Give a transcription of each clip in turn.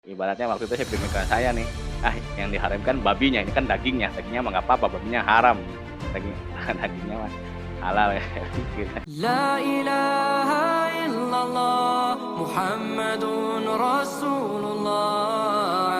Ibaratnya waktu itu saya pemikiran saya nih, yang diharamkan babinya, ini kan dagingnya mah nggak apa-apa, babinya haram, daging dagingnya mah halal ya gitu. La ilaha illallah Muhammadun Rasulullah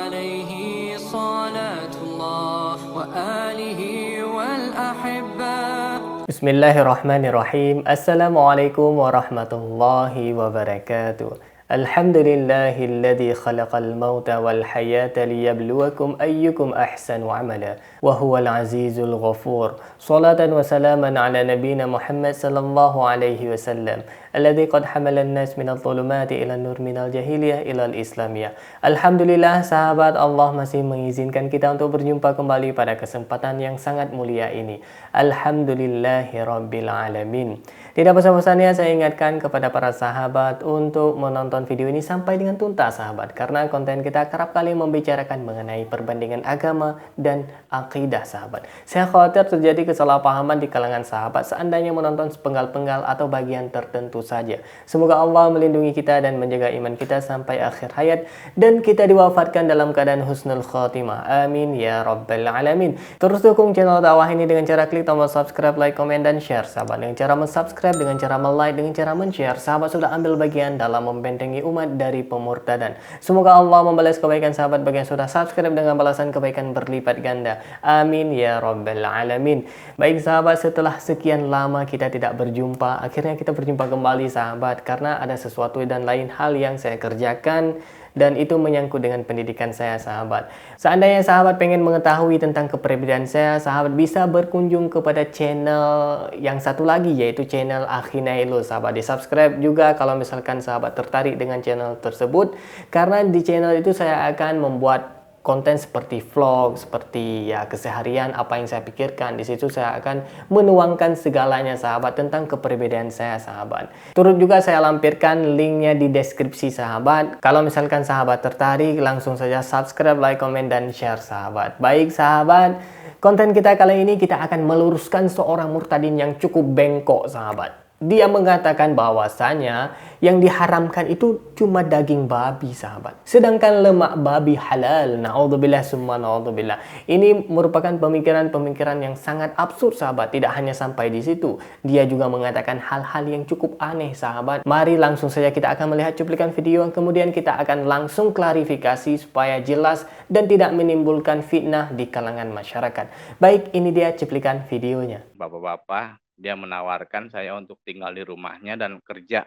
alaihi salatullah wa alihi wal ahibba. Bismillahirrahmanirrahim. Assalamualaikum warahmatullahi wabarakatuh. Alhamdulillahilladzi khalaqal mauta wal hayata liyabluwakum ayyukum ahsanu amala wa huwal azizul ghafur. Salatan wa salaman ala nabiyyina Muhammad sallallahu alaihi wasallam alladzi qad hamala an-nas minadh dhulumati ila nur minal jahiliyah ila al-islamiyah. Alhamdulillah sahabat, Allah masih mengizinkan kita untuk berjumpa kembali pada kesempatan yang sangat mulia ini. Alhamdulillahirabbil alamin. Tidak bosan-bosannya saya ingatkan kepada para sahabat untuk menonton video ini sampai dengan tuntas sahabat, karena konten kita kerap kali membicarakan mengenai perbandingan agama dan akidah sahabat. Saya khawatir terjadi kesalahpahaman di kalangan sahabat seandainya menonton sepenggal-penggal atau bagian tertentu saja. Semoga Allah melindungi kita dan menjaga iman kita sampai akhir hayat dan kita diwafatkan dalam keadaan husnul khotimah. Amin ya rabbal alamin. Terus dukung channel dakwah ini dengan cara klik tombol subscribe, like, komen, dan share sahabat. Dengan cara subscribe, dengan cara like, dengan cara share, sahabat sudah ambil bagian dalam membentengi umat dari pemurtadan. Semoga Allah membalas kebaikan sahabat bagi yang sudah subscribe dengan balasan kebaikan berlipat ganda. Amin ya rabbal alamin. Baik sahabat, setelah sekian lama kita tidak berjumpa, akhirnya kita berjumpa kembali sahabat, karena ada sesuatu dan lain hal yang saya kerjakan dan itu menyangkut dengan pendidikan saya sahabat. Seandainya sahabat pengen mengetahui tentang kepribadian saya, sahabat bisa berkunjung kepada channel yang satu lagi, yaitu channel Akhi Nailul sahabat. Di subscribe juga kalau misalkan sahabat tertarik dengan channel tersebut, karena di channel itu saya akan membuat konten seperti vlog, seperti ya keseharian apa yang saya pikirkan. Di situ saya akan menuangkan segalanya sahabat tentang kepribadian saya sahabat. Turut juga saya lampirkan linknya di deskripsi sahabat. Kalau misalkan sahabat tertarik, langsung saja subscribe, like, komen, dan share sahabat. Baik sahabat, konten kita kali ini kita akan meluruskan seorang murtadin yang cukup bengkok sahabat. Dia mengatakan bahwasanya yang diharamkan itu cuma daging babi sahabat, sedangkan lemak babi halal. Na'udzubillah summa na'udzubillah. Ini merupakan pemikiran-pemikiran yang sangat absurd sahabat. Tidak hanya sampai di situ, dia juga mengatakan hal-hal yang cukup aneh sahabat. Mari langsung saja kita akan melihat cuplikan video, kemudian kita akan langsung klarifikasi supaya jelas dan tidak menimbulkan fitnah di kalangan masyarakat. Baik, ini dia cuplikan videonya. Bapak-bapak, dia menawarkan saya untuk tinggal di rumahnya dan kerja.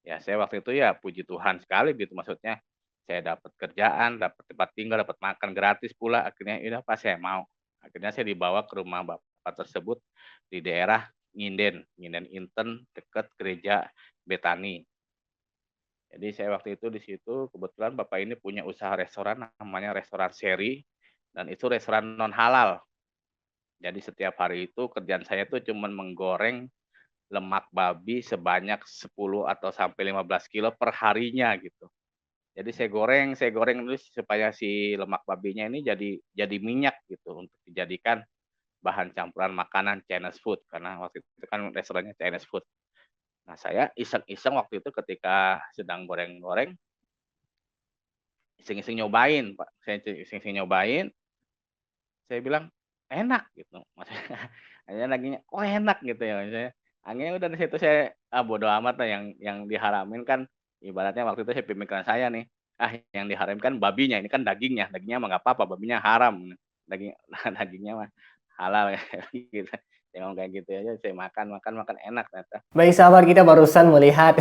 Ya saya waktu itu ya puji Tuhan sekali gitu, maksudnya saya dapat kerjaan, dapat tempat tinggal, dapat makan gratis pula, akhirnya ya udah Pak saya mau. Akhirnya saya dibawa ke rumah bapak tersebut di daerah Nginden Inten dekat gereja Betani. Jadi saya waktu itu di situ kebetulan bapak ini punya usaha restoran namanya restoran Seri, dan itu restoran non halal. Jadi setiap hari itu kerjaan saya tuh cuman menggoreng lemak babi sebanyak 10 atau sampai 15 kilo per harinya gitu. Jadi saya goreng terus supaya si lemak babinya ini jadi minyak gitu untuk dijadikan bahan campuran makanan Chinese food, karena waktu itu kan restorannya Chinese food. Nah, saya iseng-iseng waktu itu ketika sedang goreng-goreng, iseng-iseng nyobain, Pak. Saya iseng-iseng nyobain, saya bilang, "Enak," gitu. Maksudnya akhirnya dagingnya, "Oh enak," gitu ya, maksudnya. Akhirnya udah di situ saya, bodo amat lah yang diharamin kan ibaratnya waktu itu saya pemikiran saya nih, yang diharamkan babinya, ini kan dagingnya mah nggak apa-apa, babinya haram, daging dagingnya mah halal ya gitu. Saya ngomong kayak gitu aja, saya makan makan makan, enak ternyata. Baik sahabat, kita barusan melihat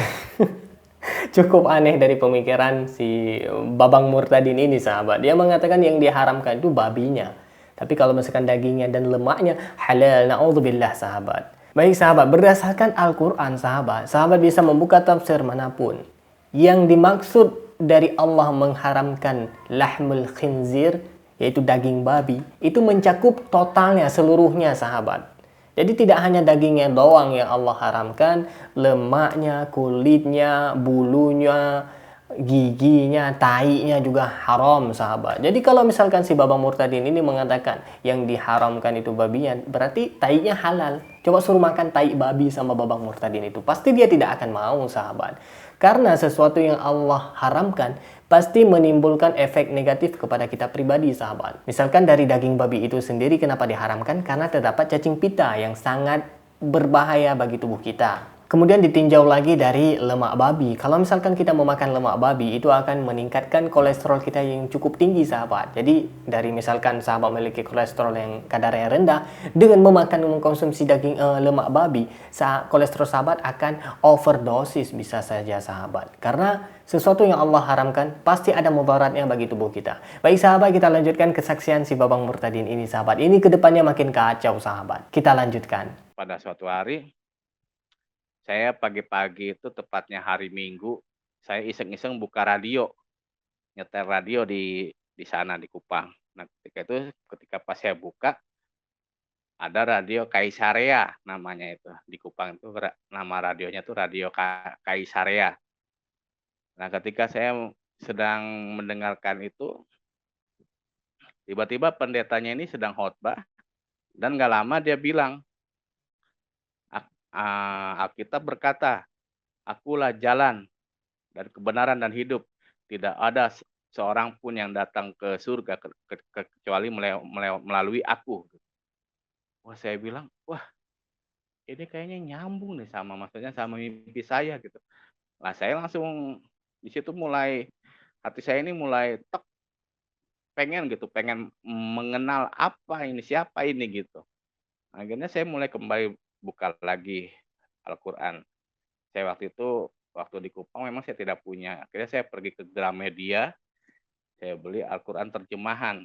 cukup aneh dari pemikiran si Babang Murtadin ini sahabat. Dia mengatakan yang diharamkan itu babinya, tapi kalau misalkan dagingnya dan lemaknya halal. Na'udzubillah sahabat. Baik sahabat, berdasarkan Al-Quran sahabat bisa membuka tafsir manapun. Yang dimaksud dari Allah mengharamkan lahmul khinzir, yaitu daging babi, itu mencakup totalnya, seluruhnya sahabat. Jadi tidak hanya dagingnya doang yang Allah haramkan, lemaknya, kulitnya, bulunya, giginya, tainya juga haram sahabat. Jadi kalau misalkan si Babang Murtadin ini mengatakan yang diharamkan itu babinya, berarti tainya halal. Coba suruh makan tai babi sama Babang Murtadin itu, pasti dia tidak akan mau sahabat. Karena sesuatu yang Allah haramkan pasti menimbulkan efek negatif kepada kita pribadi, sahabat. Misalkan dari daging babi itu sendiri kenapa diharamkan? Karena terdapat cacing pita yang sangat berbahaya bagi tubuh kita. Kemudian ditinjau lagi dari lemak babi. Kalau misalkan kita memakan lemak babi, itu akan meningkatkan kolesterol kita yang cukup tinggi, sahabat. Jadi dari misalkan sahabat memiliki kolesterol yang kadarnya rendah, dengan mengkonsumsi daging lemak babi, kolesterol sahabat akan overdosis bisa saja, sahabat. Karena sesuatu yang Allah haramkan pasti ada mudaratnya bagi tubuh kita. Baik sahabat, kita lanjutkan kesaksian si Babang Murtadin ini, sahabat. Ini kedepannya makin kacau, sahabat. Kita lanjutkan. Pada suatu hari, saya pagi-pagi itu tepatnya hari Minggu, saya iseng-iseng buka radio, nyetel radio di sana di Kupang. Nah, ketika pas saya buka, ada radio Kaisarea namanya itu di Kupang itu nama radionya itu Radio Kaisarea. Nah, ketika saya sedang mendengarkan itu, tiba-tiba pendetanya ini sedang khotbah dan nggak lama dia bilang, Alkitab berkata, akulah jalan dan kebenaran dan hidup. Tidak ada seorang pun yang datang ke surga kecuali melalui aku. Wah, saya bilang, wah ini kayaknya nyambung nih maksudnya sama mimpi saya gitu. Nah, saya langsung di situ hati saya ini mulai pengen mengenal siapa ini gitu. Akhirnya saya mulai kembali buka lagi Al-Quran. Saya waktu di Kupang memang saya tidak punya. Akhirnya saya pergi ke Gramedia, saya beli Al-Quran terjemahan.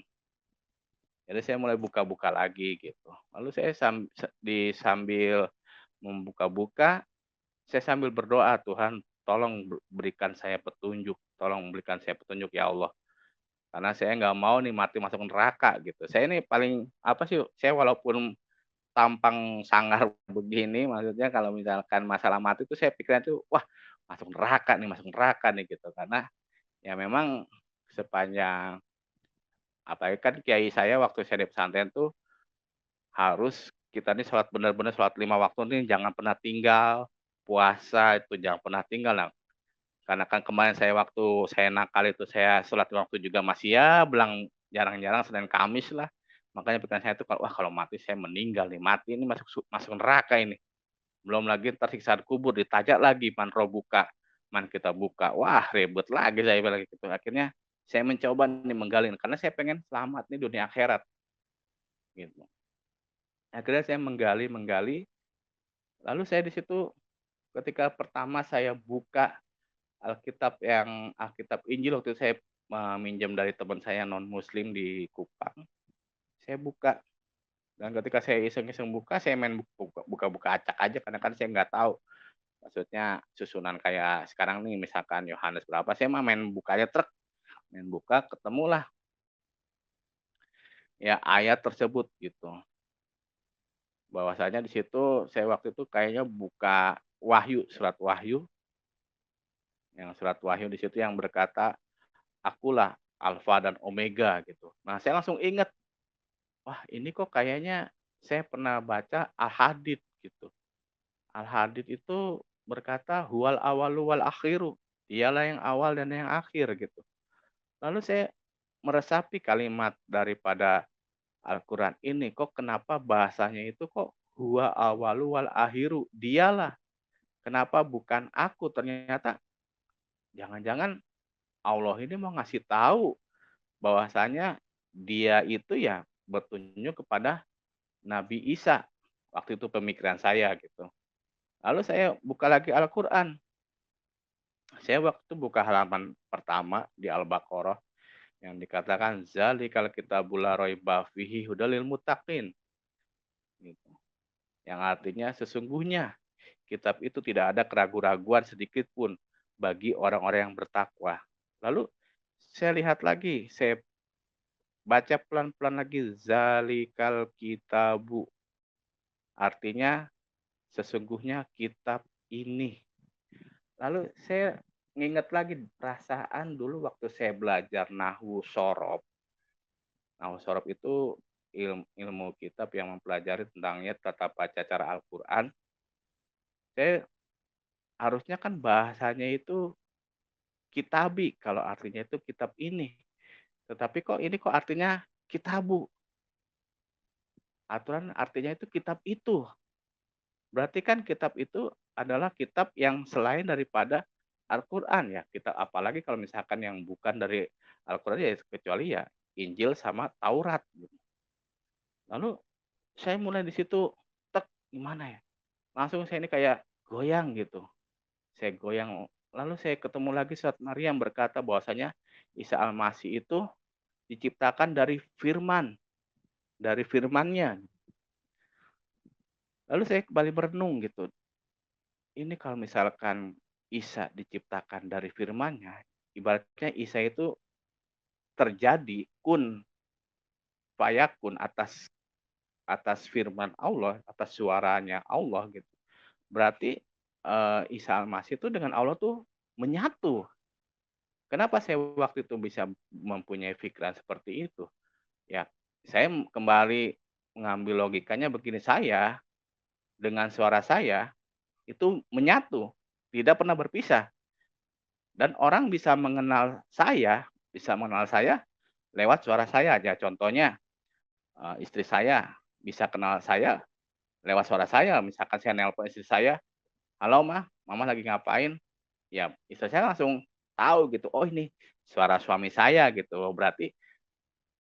Jadi saya mulai buka-buka lagi gitu. Lalu saya sambil membuka-buka, saya sambil berdoa, Tuhan tolong berikan saya petunjuk, tolong berikan saya petunjuk ya Allah. Karena saya nggak mau nih mati masuk neraka gitu. Saya ini paling saya walaupun tampang sangar begini, maksudnya kalau misalkan masalah mati itu saya pikiran itu, wah masuk neraka nih gitu. Karena ya memang sepanjang apalagi kan kiai saya waktu saya di pesantren tuh harus kita nih benar-benar sholat 5 waktu nih jangan pernah tinggal, puasa itu jangan pernah tinggal. Nah, karena kan kemarin waktu saya nakal itu saya sholat 5 waktu juga masih ya belang jarang-jarang Senin Kamis lah. Makanya pikiran saya itu kalau mati saya meninggal nih, mati ini masuk neraka ini. Belum lagi tersiksa di kubur, ditajak lagi man robuka, man kita buka. Wah, ribet lagi saya bilang gitu. Akhirnya saya mencoba nih menggali karena saya pengen selamat nih dunia akhirat gitu. Akhirnya saya menggali, lalu saya di situ ketika pertama saya buka Alkitab Injil waktu itu saya meminjam dari teman saya non muslim di Kupang. Saya buka dan ketika saya iseng-iseng buka, saya main buka-buka acak aja karena kan saya nggak tahu. Maksudnya susunan kayak sekarang nih misalkan Yohanes berapa, saya mah main buka aja main buka ketemulah ya ayat tersebut gitu. Bahwasanya di situ saya waktu itu kayaknya buka surat Wahyu, surat Wahyu di situ yang berkata, akulah Alfa dan Omega gitu. Nah, saya langsung ingat, wah ini kok kayaknya saya pernah baca Al-Hadid gitu. Al-Hadid itu berkata huwal awalu wal akhiru. Dialah yang awal dan yang akhir gitu. Lalu saya meresapi kalimat daripada Al-Quran ini, kok kenapa bahasanya itu kok huwa awalu wal akhiru. Dialah. Kenapa bukan aku? Ternyata jangan-jangan Allah ini mau ngasih tahu bahwasanya dia itu ya bertunjuk kepada Nabi Isa. Waktu itu pemikiran saya gitu. Lalu saya buka lagi Al-Quran. Saya waktu buka halaman pertama di Al-Baqarah yang dikatakan zalikal kitabul la raiba fihi hudalil muttaqin. Gitu. Yang artinya sesungguhnya kitab itu tidak ada keraguan-raguan sedikit pun bagi orang-orang yang bertakwa. Lalu saya lihat lagi, saya baca pelan-pelan lagi zalikal kitabu. Artinya sesungguhnya kitab ini. Lalu saya nginget lagi perasaan dulu waktu saya belajar Nahwu Shorob. Nahwu Shorob itu ilmu kitab yang mempelajari tentangnya tata baca cara Al-Quran. Saya harusnya kan bahasanya itu kitabi, kalau artinya itu kitab ini. Tetapi kok ini kok artinya kitabu, aturan artinya itu kitab itu. Berarti kan kitab itu adalah kitab yang selain daripada Al-Qur'an ya, kitab apalagi kalau misalkan yang bukan dari Al-Qur'an ya kecuali ya Injil sama Taurat gitu. Lalu saya mulai di situ, tek, gimana ya, langsung saya ini kayak goyang gitu. Saya goyang, lalu saya ketemu lagi surat Maryam berkata bahwasanya Isa Al-Masih itu diciptakan dari firman, dari firman-Nya. Lalu saya kembali merenung gitu, ini kalau misalkan Isa diciptakan dari firman-Nya, ibaratnya Isa itu terjadi, kun fayakun atas atas firman Allah, atas suaranya Allah gitu. Berarti, Isa Al-Masih itu dengan Allah tuh menyatu. Kenapa saya waktu itu bisa mempunyai pikiran seperti itu? Ya, saya kembali mengambil logikanya begini, saya dengan suara saya itu menyatu, tidak pernah berpisah. Dan orang bisa mengenal saya lewat suara saya aja. Contohnya, istri saya bisa kenal saya lewat suara saya. Misalkan saya nelpon istri saya, "Halo Mah, Mama lagi ngapain?" Ya istri saya langsung tahu gitu, "Oh ini suara suami saya," gitu. Berarti,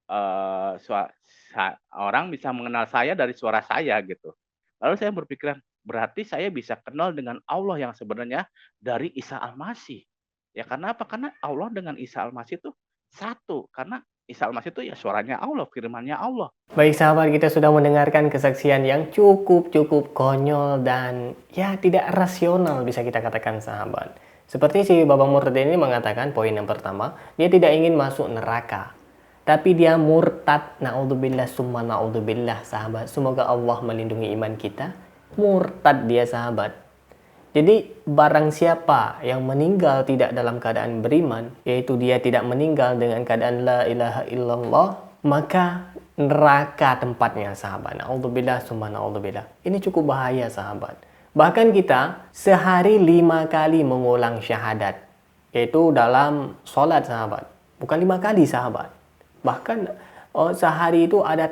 eee, sua sa orang bisa mengenal saya dari suara saya gitu. Lalu saya berpikiran, berarti saya bisa kenal dengan Allah yang sebenarnya dari Isa Al-Masih. Ya karena apa? Karena Allah dengan Isa Al-Masih itu satu, karena Isa Al-Masih itu ya suaranya Allah, firman-Nya Allah. Baik sahabat, kita sudah mendengarkan kesaksian yang cukup konyol dan ya tidak rasional bisa kita katakan sahabat. Seperti si Babang Murtad ini mengatakan poin yang pertama, dia tidak ingin masuk neraka. Tapi dia murtad, na'udzubillah summa na'udzubillah sahabat. Semoga Allah melindungi iman kita. Murtad dia sahabat. Jadi barang siapa yang meninggal tidak dalam keadaan beriman, yaitu dia tidak meninggal dengan keadaan la ilaha illallah, maka neraka tempatnya sahabat. Na'udzubillah summa na'udzubillah. Ini cukup bahaya sahabat. Bahkan kita sehari 5 kali mengulang syahadat, yaitu dalam sholat sahabat. Bukan 5 kali sahabat. Bahkan sehari itu ada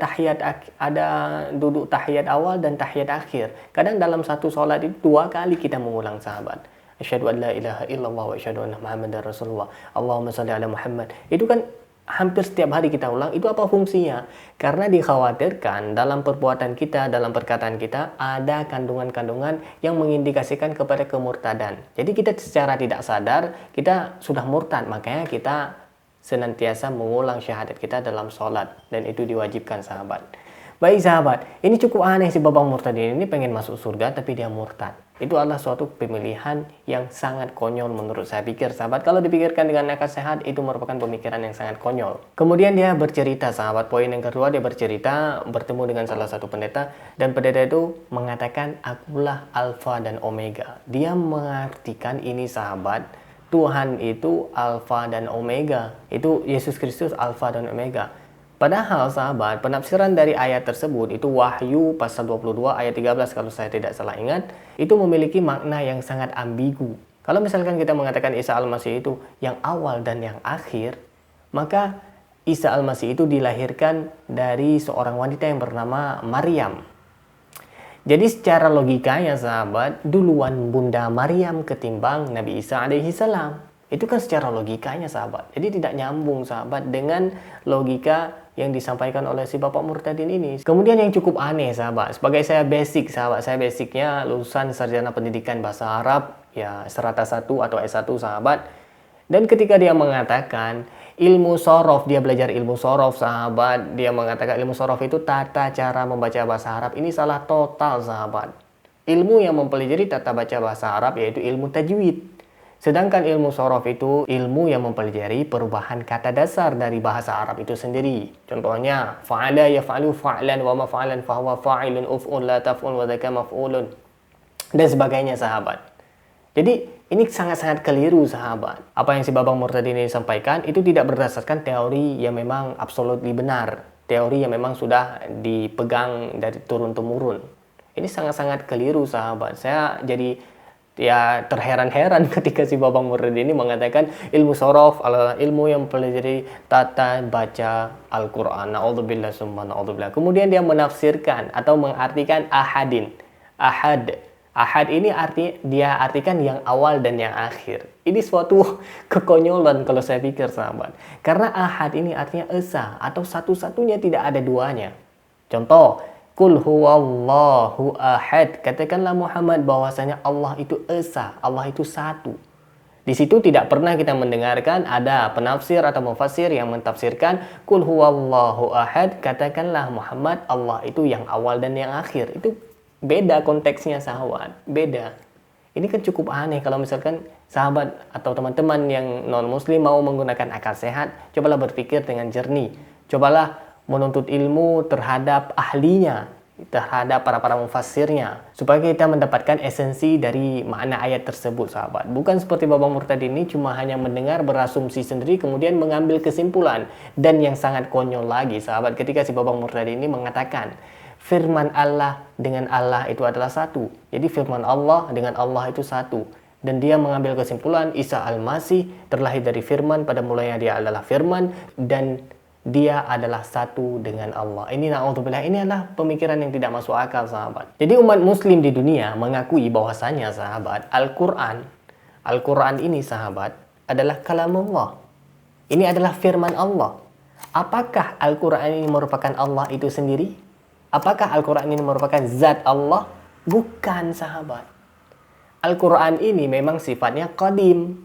ada duduk tahiyat awal dan tahiyat akhir. Kadang dalam satu sholat itu 2 kali kita mengulang sahabat. Asyhadu an la ilaha illallah wa asyhadu anna Muhammadar Rasulullah. Allahumma shalli ala Muhammad. Itu kan hampir setiap hari kita ulang. Itu apa fungsinya? Karena dikhawatirkan dalam perbuatan kita, dalam perkataan kita ada kandungan-kandungan yang mengindikasikan kepada kemurtadan. Jadi kita secara tidak sadar kita sudah murtad, makanya kita senantiasa mengulang syahadat kita dalam sholat, dan itu diwajibkan sahabat. Baik sahabat, ini cukup aneh si Babang Murtad ini pengen masuk surga tapi dia murtad. Itu adalah suatu pemilihan yang sangat konyol menurut saya pikir sahabat. Kalau dipikirkan dengan akal sehat, itu merupakan pemikiran yang sangat konyol. Kemudian dia bercerita sahabat, poin yang kedua dia bercerita bertemu dengan salah satu pendeta, dan pendeta itu mengatakan akulah alfa dan omega. Dia mengartikan ini sahabat, Tuhan itu Alfa dan Omega. Itu Yesus Kristus Alfa dan Omega. Padahal sahabat, penafsiran dari ayat tersebut itu Wahyu pasal 22 ayat 13 kalau saya tidak salah ingat, itu memiliki makna yang sangat ambigu. Kalau misalkan kita mengatakan Isa Al-Masih itu yang awal dan yang akhir, maka Isa Al-Masih itu dilahirkan dari seorang wanita yang bernama Maryam. Jadi secara logikanya sahabat, duluan Bunda Maryam ketimbang Nabi Isa alaihi salam. Itu kan secara logikanya sahabat. Jadi tidak nyambung sahabat dengan logika yang disampaikan oleh si Bapak Murtadin ini. Kemudian yang cukup aneh sahabat, sebagai saya basic sahabat, saya basicnya lulusan sarjana pendidikan bahasa Arab, ya serata 1 atau S1 sahabat. Dan ketika dia mengatakan ilmu sorof, dia belajar ilmu sorof sahabat, dia mengatakan ilmu sorof itu tata cara membaca bahasa Arab. Ini salah total sahabat. Ilmu yang mempelajari tata baca bahasa Arab yaitu ilmu tajwid. Sedangkan ilmu sorof itu ilmu yang mempelajari perubahan kata dasar dari bahasa Arab itu sendiri. Contohnya, fa'ala yaf'alu fa'lan wa maf'alan fahuwa fa'ilun uf'un la taf'un wa dzaka maf'ulun. Dan sebagainya sahabat. Jadi ini sangat-sangat keliru sahabat. Apa yang si Babang Murtad ini sampaikan itu tidak berdasarkan teori yang memang absolutely benar. Teori yang memang sudah dipegang dari turun-temurun. Ini sangat-sangat keliru sahabat. Saya jadi Ya terheran-heran ketika si Babang Murad ini mengatakan ilmu sorof adalah ilmu yang mempelajari tata baca Al-Quran. Na'udzubillah summa na'udzubillah. Kemudian dia menafsirkan atau mengartikan ahadin. Ahad. Ahad ini dia artikan yang awal dan yang akhir. Ini suatu kekonyolan kalau saya pikir sahabat. Karena ahad ini artinya esa atau satu-satunya, tidak ada duanya. Contoh, Qul huwallahu ahad. Katakanlah Muhammad bahwasanya Allah itu esa, Allah itu satu. Di situ tidak pernah kita mendengarkan ada penafsir atau mufassir yang mentafsirkan Qul huwallahu ahad. Katakanlah Muhammad Allah itu yang awal dan yang akhir. Itu beda konteksnya sahabat, beda. Ini kan cukup aneh kalau misalkan sahabat atau teman-teman yang non-muslim mau menggunakan akal sehat, cobalah berpikir dengan jernih. Cobalah menuntut ilmu terhadap ahlinya, terhadap para mufassirnya, supaya kita mendapatkan esensi dari makna ayat tersebut sahabat. Bukan seperti Babang Murtad ini cuma hanya mendengar, berasumsi sendiri, kemudian mengambil kesimpulan. Dan yang sangat konyol lagi sahabat, ketika si Babang Murtad ini mengatakan firman Allah dengan Allah itu adalah satu. Jadi firman Allah dengan Allah itu satu. Dan dia mengambil kesimpulan Isa Al-Masih terlahir dari firman, pada mulanya dia adalah firman, dan dia adalah satu dengan Allah. Ini na'udzubillah, ini adalah pemikiran yang tidak masuk akal sahabat. Jadi umat muslim di dunia mengakui bahwasanya sahabat Al-Quran ini sahabat adalah kalamullah. Ini adalah firman Allah. Apakah Al-Quran ini merupakan Allah itu sendiri? Apakah Al-Quran ini merupakan zat Allah? Bukan sahabat. Al-Quran ini memang sifatnya qadim.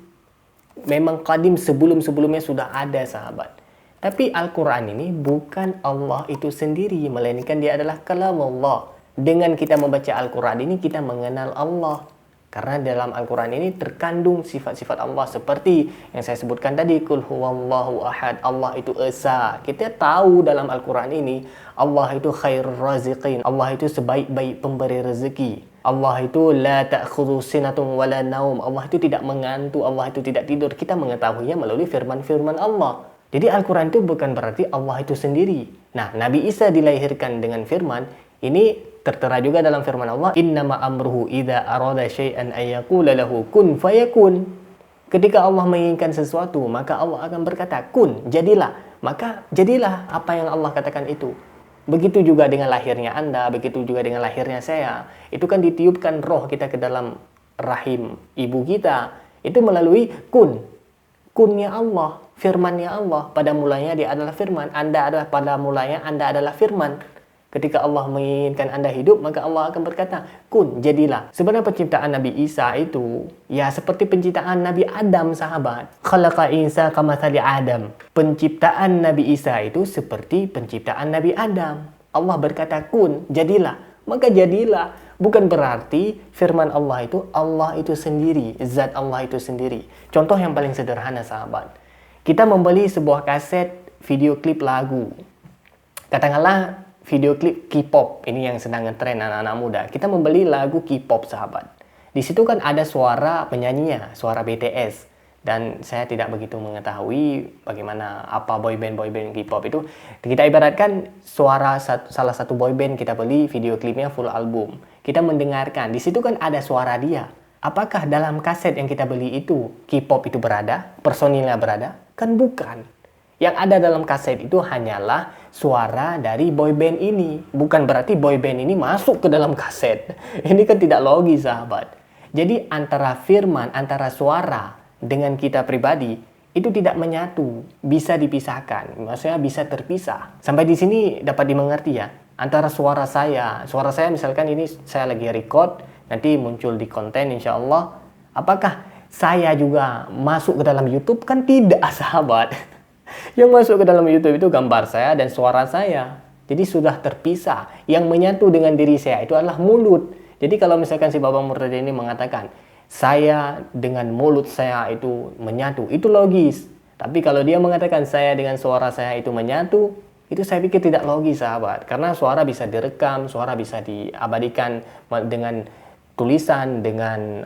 Memang qadim, sebelum-sebelumnya sudah ada sahabat. Tapi Al-Quran ini bukan Allah itu sendiri, melainkan dia adalah kalamullah. Dengan kita membaca Al-Quran ini kita mengenal Allah. Karena dalam Al-Quran ini terkandung sifat-sifat Allah seperti yang saya sebutkan tadi, Qul huwallahu ahad, Allah itu esa. Kita tahu dalam Al-Quran ini Allah itu khairur raziqin, Allah itu sebaik-baik pemberi rezeki. Allah itu la ta'khudhu sinatun wala naum, Allah itu tidak mengantuk, Allah itu tidak tidur. Kita mengetahuinya melalui firman-firman Allah. Jadi Al-Quran itu bukan berarti Allah itu sendiri. Nah, Nabi Isa dilahirkan dengan firman, ini tertera juga dalam firman Allah, innama amruhu idza arada syai'an ay yaqula lahu kun fayakun. Ketika Allah menginginkan sesuatu, maka Allah akan berkata kun, jadilah. Maka jadilah apa yang Allah katakan itu. Begitu juga dengan lahirnya Anda, begitu juga dengan lahirnya saya. Itu kan ditiupkan roh kita ke dalam rahim ibu kita. Itu melalui kun. Kunnya Allah, firmannya Allah. Pada mulanya dia adalah firman. Pada mulanya Anda adalah firman. Ketika Allah menginginkan Anda hidup, maka Allah akan berkata, kun, jadilah. Sebenarnya penciptaan Nabi Isa itu, ya seperti penciptaan Nabi Adam, sahabat. Khalaqa Isa kamathali Adam. Penciptaan Nabi Isa itu seperti penciptaan Nabi Adam. Allah berkata, kun, jadilah. Maka jadilah. Bukan berarti firman Allah itu sendiri, zat Allah itu sendiri. Contoh yang paling sederhana, sahabat. Kita membeli sebuah kaset video klip lagu. Katakanlah video klip K-pop, ini yang sedang ngetren anak-anak muda. Kita membeli lagu K-pop sahabat. Di situ kan ada suara penyanyinya, suara BTS. Dan saya tidak begitu mengetahui bagaimana apa boyband K-pop itu. Kita ibaratkan suara salah satu boyband, kita beli video klipnya full album. Kita mendengarkan, di situ kan ada suara dia. Apakah dalam kaset yang kita beli itu K-pop itu berada? Personilnya berada? Kan bukan. Yang ada dalam kaset itu hanyalah suara dari boyband ini. Bukan berarti boyband ini masuk ke dalam kaset. Ini kan tidak logis, sahabat. Jadi antara firman, antara suara dengan kita pribadi itu tidak menyatu, bisa dipisahkan. Maksudnya bisa terpisah. Sampai di sini dapat dimengerti ya. Antara suara saya misalkan ini saya lagi record, nanti muncul di konten insya Allah. Apakah saya juga masuk ke dalam YouTube? Kan tidak, sahabat. Yang masuk ke dalam YouTube itu gambar saya dan suara saya. Jadi sudah terpisah. Yang menyatu dengan diri saya itu adalah mulut. Jadi kalau misalkan si Babang Murtad ini mengatakan, saya dengan mulut saya itu menyatu, itu logis. Tapi kalau dia mengatakan saya dengan suara saya itu menyatu, itu saya pikir tidak logis, sahabat. Karena suara bisa direkam, suara bisa diabadikan dengan tulisan, dengan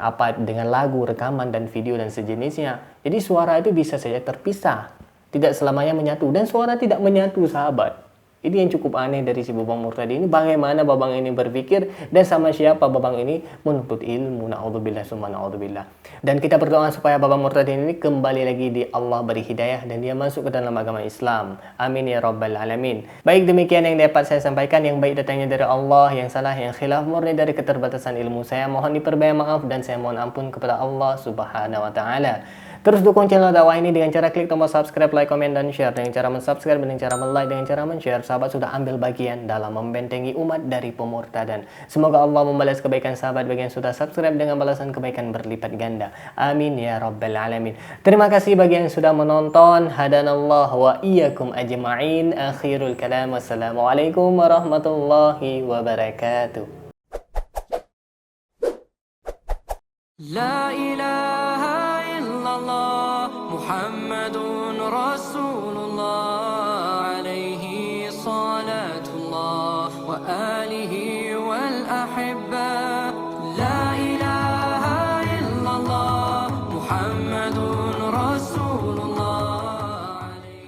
lagu, rekaman, dan video, dan sejenisnya. Jadi suara itu bisa saja terpisah. Tidak selamanya menyatu. Dan suara tidak menyatu, sahabat. Ini yang cukup aneh dari si Babang Murtadi ini. Bagaimana Babang ini berpikir dan sama siapa Babang ini menuntut ilmu. Na'udzubillah summa na'udzubillah. Dan kita berdoa supaya Babang Murtadi ini kembali lagi di Allah beri hidayah dan dia masuk ke dalam agama Islam. Amin ya rabbal alamin. Baik, demikian yang dapat saya sampaikan. Yang baik datangnya dari Allah, yang salah yang khilaf murni dari keterbatasan ilmu saya. Mohon diperbanyak maaf dan saya mohon ampun kepada Allah Subhanahu wa taala. Terus dukung channel dakwah ini dengan cara klik tombol subscribe, like, komen, dan share. Dengan cara mensubscribe, dengan cara like, dengan cara men-share, sahabat sudah ambil bagian dalam membentengi umat dari pemurtadan. Semoga Allah membalas kebaikan sahabat bagi yang sudah subscribe dengan balasan kebaikan berlipat ganda. Amin ya rabbal alamin. Terima kasih bagi yang sudah menonton. Hadanallah wa iyyakum ajma'in. Akhirul kalam. Wassalamualaikum warahmatullahi wabarakatuh. لا إله إلا الله محمد رسول الله عليه صلاة الله وآله والأحبة